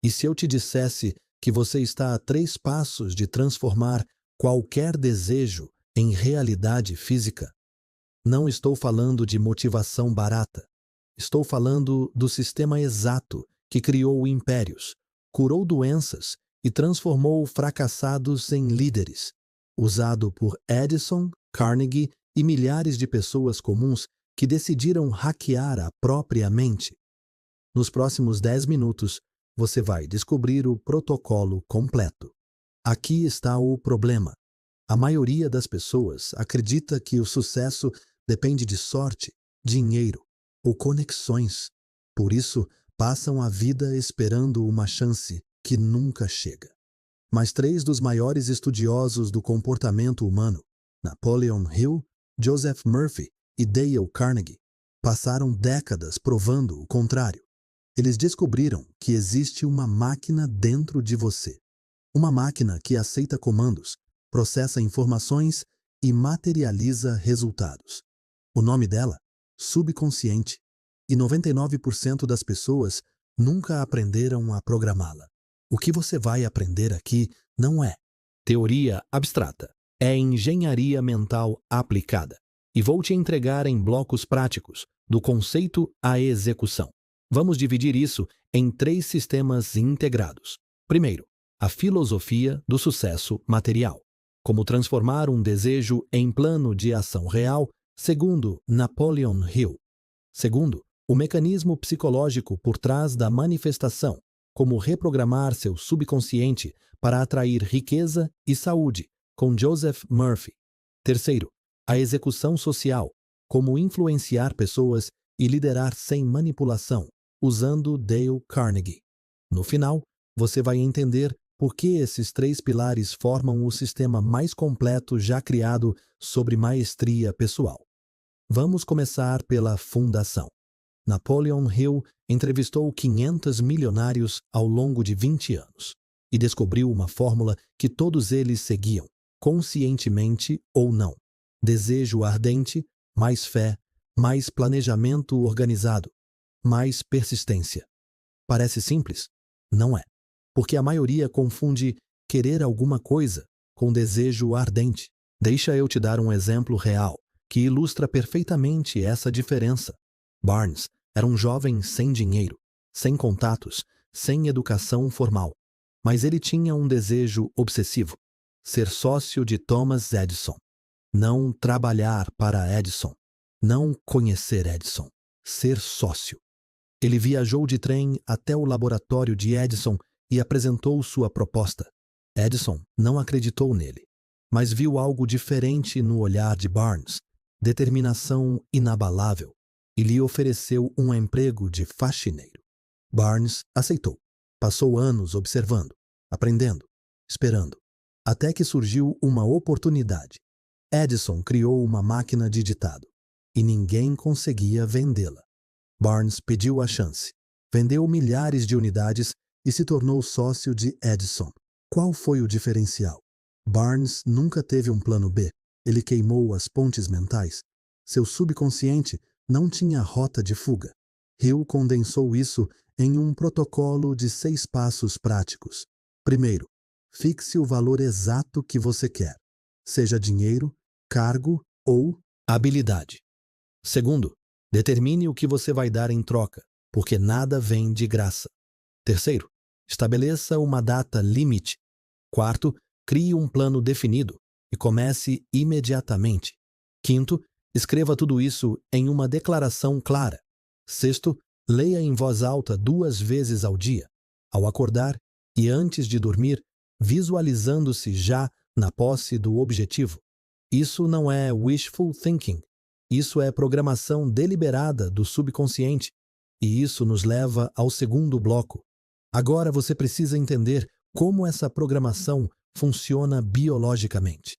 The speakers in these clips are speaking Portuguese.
E se eu te dissesse que você está a 3 passos de transformar qualquer desejo em realidade física? Não estou falando de motivação barata. Estou falando do sistema exato que criou impérios, curou doenças e transformou fracassados em líderes, usado por Edison, Carnegie e milhares de pessoas comuns que decidiram hackear a própria mente. Nos próximos 10 minutos, você vai descobrir o protocolo completo. Aqui está o problema. A maioria das pessoas acredita que o sucesso depende de sorte, dinheiro ou conexões. Por isso, passam a vida esperando uma chance que nunca chega. Mas 3 dos maiores estudiosos do comportamento humano, Napoleon Hill, Joseph Murphy e Dale Carnegie, passaram décadas provando o contrário. Eles descobriram que existe uma máquina dentro de você. Uma máquina que aceita comandos, processa informações e materializa resultados. O nome dela? Subconsciente. E 99% das pessoas nunca aprenderam a programá-la. O que você vai aprender aqui não é teoria abstrata, é engenharia mental aplicada. E vou te entregar em blocos práticos, do conceito à execução. Vamos dividir isso em 3 sistemas integrados. Primeiro, a filosofia do sucesso material. Como transformar um desejo em plano de ação real, segundo Napoleon Hill. Segundo, o mecanismo psicológico por trás da manifestação, como reprogramar seu subconsciente para atrair riqueza e saúde, com Joseph Murphy. Terceiro, a execução social, como influenciar pessoas e liderar sem manipulação, usando Dale Carnegie. No final, você vai entender por que esses 3 pilares formam o sistema mais completo já criado sobre maestria pessoal. Vamos começar pela fundação. Napoleon Hill entrevistou 500 milionários ao longo de 20 anos e descobriu uma fórmula que todos eles seguiam, conscientemente ou não. Desejo ardente, mais fé, mais planejamento organizado, mais persistência. Parece simples? Não é. Porque a maioria confunde querer alguma coisa com desejo ardente. Deixa eu te dar um exemplo real que ilustra perfeitamente essa diferença. Barnes era um jovem sem dinheiro, sem contatos, sem educação formal. Mas ele tinha um desejo obsessivo: ser sócio de Thomas Edison. Não trabalhar para Edison. Não conhecer Edison. Ser sócio. Ele viajou de trem até o laboratório de Edison e apresentou sua proposta. Edison não acreditou nele, mas viu algo diferente no olhar de Barnes, determinação inabalável, e lhe ofereceu um emprego de faxineiro. Barnes aceitou. Passou anos observando, aprendendo, esperando, até que surgiu uma oportunidade. Edison criou uma máquina de ditado, e ninguém conseguia vendê-la. Barnes pediu a chance, vendeu milhares de unidades e se tornou sócio de Edison. Qual foi o diferencial? Barnes nunca teve um plano B. Ele queimou as pontes mentais. Seu subconsciente não tinha rota de fuga. Hill condensou isso em um protocolo de 6 passos práticos. Primeiro, fixe o valor exato que você quer, seja dinheiro, cargo ou habilidade. Segundo, determine o que você vai dar em troca, porque nada vem de graça. Terceiro, estabeleça uma data limite. Quarto, crie um plano definido e comece imediatamente. Quinto, escreva tudo isso em uma declaração clara. Sexto, leia em voz alta 2 vezes ao dia, ao acordar e antes de dormir, visualizando-se já na posse do objetivo. Isso não é wishful thinking. Isso é programação deliberada do subconsciente. E isso nos leva ao segundo bloco. Agora você precisa entender como essa programação funciona biologicamente.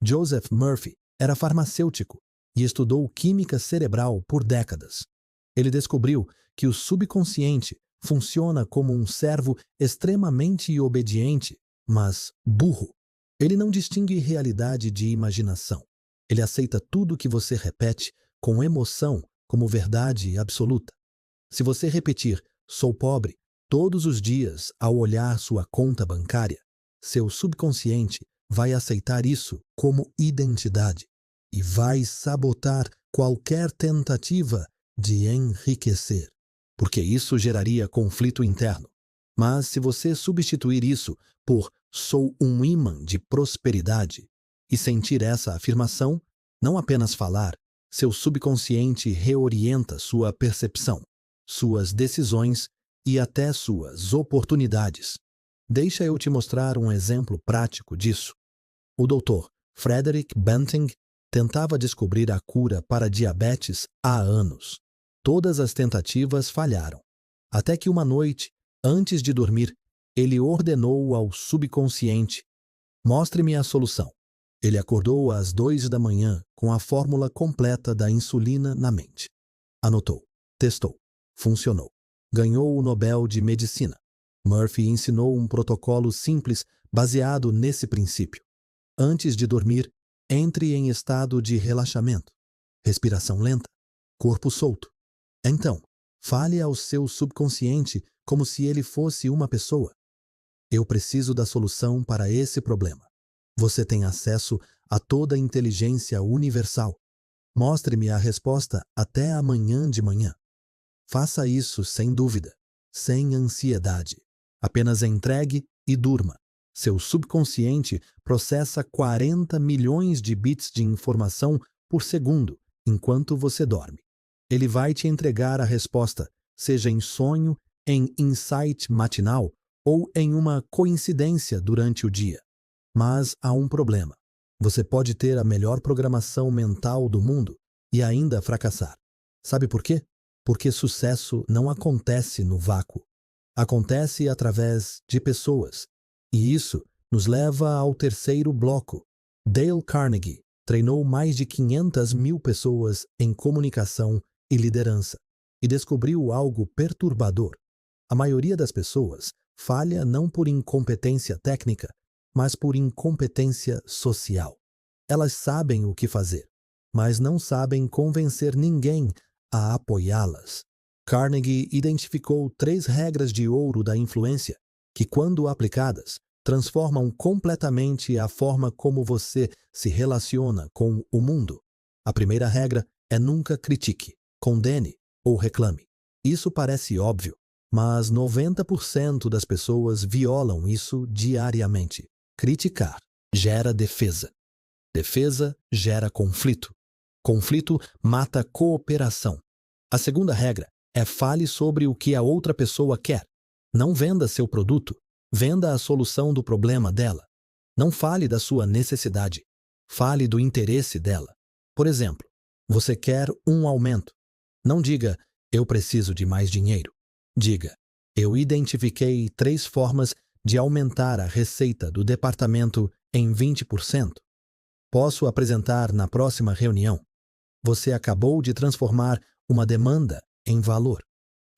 Joseph Murphy era farmacêutico e estudou química cerebral por décadas. Ele descobriu que o subconsciente funciona como um servo extremamente obediente, mas burro. Ele não distingue realidade de imaginação. Ele aceita tudo que você repete com emoção como verdade absoluta. Se você repetir, sou pobre, Todos os dias, ao olhar sua conta bancária, seu subconsciente vai aceitar isso como identidade e vai sabotar qualquer tentativa de enriquecer, porque isso geraria conflito interno. Mas se você substituir isso por "sou um ímã de prosperidade" e sentir essa afirmação, não apenas falar, seu subconsciente reorienta sua percepção, suas decisões e até suas oportunidades. Deixa eu te mostrar um exemplo prático disso. O Dr. Frederick Banting tentava descobrir a cura para diabetes há anos. Todas as tentativas falharam. Até que uma noite, antes de dormir, ele ordenou ao subconsciente: "Mostre-me a solução." Ele acordou às 2 da manhã com a fórmula completa da insulina na mente. Anotou, testou, funcionou. Ganhou o Nobel de Medicina. Murphy ensinou um protocolo simples baseado nesse princípio. Antes de dormir, entre em estado de relaxamento, respiração lenta, corpo solto. Então, fale ao seu subconsciente como se ele fosse uma pessoa. "Eu preciso da solução para esse problema. Você tem acesso a toda a inteligência universal. Mostre-me a resposta até amanhã de manhã." Faça isso sem dúvida, sem ansiedade. Apenas entregue e durma. Seu subconsciente processa 40 milhões de bits de informação por segundo enquanto você dorme. Ele vai te entregar a resposta, seja em sonho, em insight matinal ou em uma coincidência durante o dia. Mas há um problema. Você pode ter a melhor programação mental do mundo e ainda fracassar. Sabe por quê? Porque sucesso não acontece no vácuo. Acontece através de pessoas. E isso nos leva ao terceiro bloco. Dale Carnegie treinou mais de 500 mil pessoas em comunicação e liderança e descobriu algo perturbador. A maioria das pessoas falha não por incompetência técnica, mas por incompetência social. Elas sabem o que fazer, mas não sabem convencer ninguém a apoiá-las. Carnegie identificou 3 regras de ouro da influência que, quando aplicadas, transformam completamente a forma como você se relaciona com o mundo. A primeira regra é: nunca critique, condene ou reclame. Isso parece óbvio, mas 90% das pessoas violam isso diariamente. Criticar gera defesa. Defesa gera conflito. Conflito mata cooperação. A segunda regra é: fale sobre o que a outra pessoa quer. Não venda seu produto, venda a solução do problema dela. Não fale da sua necessidade, fale do interesse dela. Por exemplo, você quer um aumento. Não diga: "eu preciso de mais dinheiro." Diga: "eu identifiquei 3 formas de aumentar a receita do departamento em 20%. Posso apresentar na próxima reunião." Você acabou de transformar uma demanda em valor.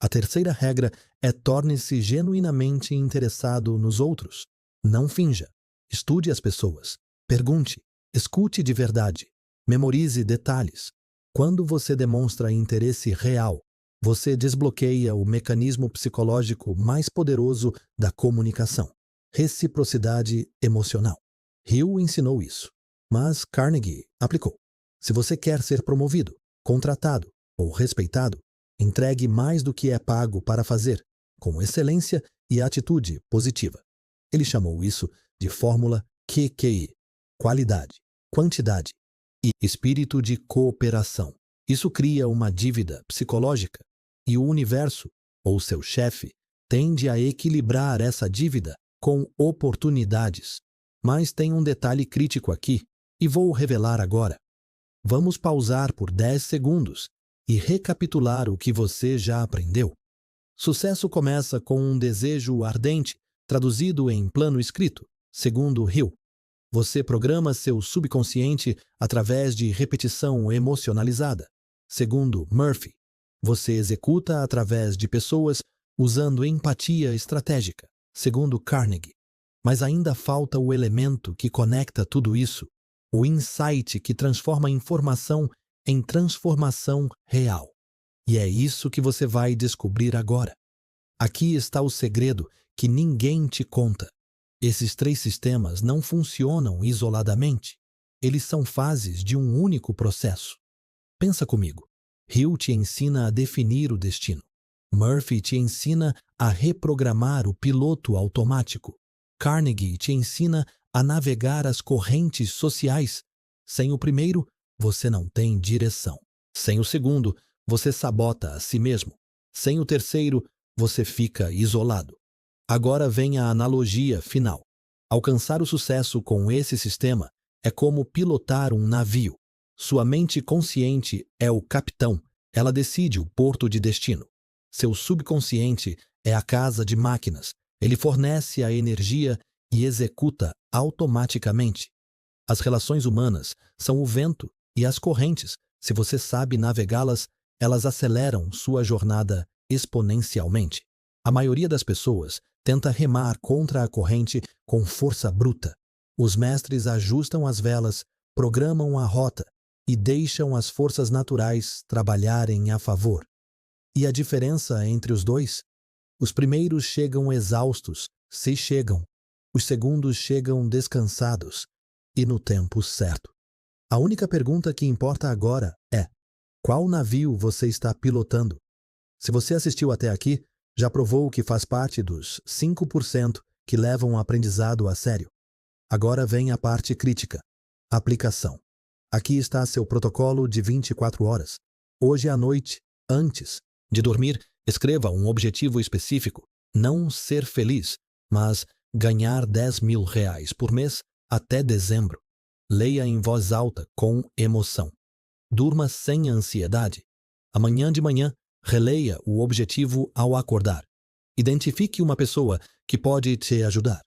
A terceira regra é: torne-se genuinamente interessado nos outros. Não finja. Estude as pessoas. Pergunte. Escute de verdade. Memorize detalhes. Quando você demonstra interesse real, você desbloqueia o mecanismo psicológico mais poderoso da comunicação: reciprocidade emocional. Hill ensinou isso, mas Carnegie aplicou. Se você quer ser promovido, contratado ou respeitado, entregue mais do que é pago para fazer, com excelência e atitude positiva. Ele chamou isso de fórmula QQI: qualidade, quantidade e espírito de cooperação. Isso cria uma dívida psicológica e o universo, ou seu chefe, tende a equilibrar essa dívida com oportunidades. Mas tem um detalhe crítico aqui e vou revelar agora. Vamos pausar por 10 segundos e recapitular o que você já aprendeu. Sucesso começa com um desejo ardente, traduzido em plano escrito, segundo Hill. Você programa seu subconsciente através de repetição emocionalizada, segundo Murphy. Você executa através de pessoas usando empatia estratégica, segundo Carnegie. Mas ainda falta o elemento que conecta tudo isso, o insight que transforma a informação em transformação real. E é isso que você vai descobrir agora. Aqui está o segredo que ninguém te conta. Esses 3 sistemas não funcionam isoladamente. Eles são fases de um único processo. Pensa comigo. Hill te ensina a definir o destino. Murphy te ensina a reprogramar o piloto automático. Carnegie te ensina a navegar as correntes sociais. Sem o primeiro, você não tem direção. Sem o segundo, você sabota a si mesmo. Sem o terceiro, você fica isolado. Agora vem a analogia final. Alcançar o sucesso com esse sistema é como pilotar um navio. Sua mente consciente é o capitão. Ela decide o porto de destino. Seu subconsciente é a casa de máquinas. Ele fornece a energia e executa automaticamente. As relações humanas são o vento e as correntes. Se você sabe navegá-las, elas aceleram sua jornada exponencialmente. A maioria das pessoas tenta remar contra a corrente com força bruta. Os mestres ajustam as velas, programam a rota e deixam as forças naturais trabalharem a favor. E a diferença entre os dois? Os primeiros chegam exaustos, se chegam. Os segundos chegam descansados e no tempo certo. A única pergunta que importa agora é: qual navio você está pilotando? Se você assistiu até aqui, já provou que faz parte dos 5% que levam o aprendizado a sério. Agora vem a parte crítica. Aplicação. Aqui está seu protocolo de 24 horas. Hoje à noite, antes de dormir, escreva um objetivo específico. Não ser feliz, mas ganhar R$ 10.000 por mês até dezembro. Leia em voz alta, com emoção. Durma sem ansiedade. Amanhã de manhã, releia o objetivo ao acordar. Identifique uma pessoa que pode te ajudar.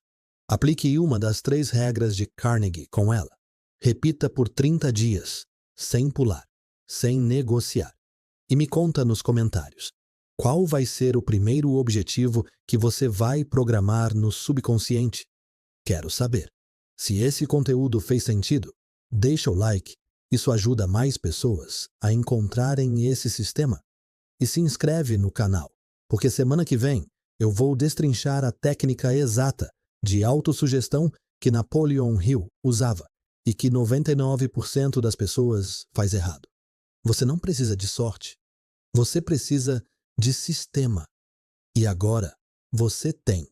Aplique uma das 3 regras de Carnegie com ela. Repita por 30 dias, sem pular, sem negociar. E me conta nos comentários. Qual vai ser o primeiro objetivo que você vai programar no subconsciente? Quero saber. Se esse conteúdo fez sentido, deixa o like. Isso ajuda mais pessoas a encontrarem esse sistema. E se inscreve no canal, porque semana que vem eu vou destrinchar a técnica exata de autossugestão que Napoleon Hill usava e que 99% das pessoas faz errado. Você não precisa de sorte. Você precisa de sistema. E agora você tem.